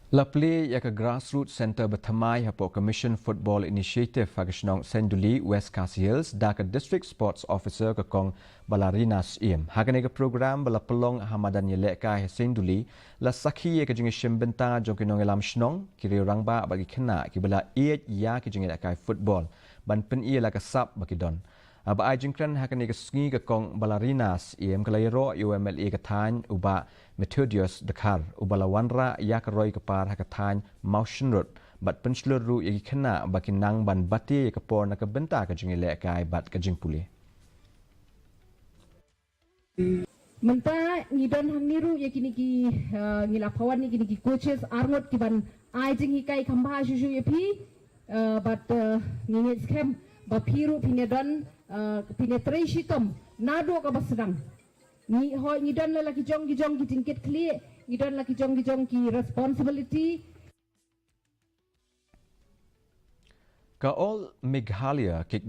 Plie ya ke Grassroot Center bertemai hapo Commission Football Initiative ag Shnong Sienduli West Khasi Hills da ke District Sports Officer ke kong balarinas iem. Hakane ke program bala pelong hamadan yelek ka Sienduli la sakhi ke jingi shimbenta jong kinong elam Shnong kiri orang ba bagi Khynnah ki bala iet ya ki jingi ka football ban pen ia la ke sap bagi don. Aba ai jingkran hakane ke sngi ke kong balarinas iem kelairo UMLE ke than uba Methodius dekar ubala wanra ya ke roi ke par hakathan Motion bat pensluru yagi Khynnah baki nang ban bati ke por na ke benta ke jingi lek kai bat ke jingpuli. Menta ngidon hamiru yakiniki ngilapawan yakiniki coaches arngot kiban ai Jinghikai khamba shushu yapi but ngingit scam bapiru pinedon penetration nado ka basrang ni ho ngidon laki jong ki tingket clear ngidon laki jong ki responsibility Ka all Meghalaya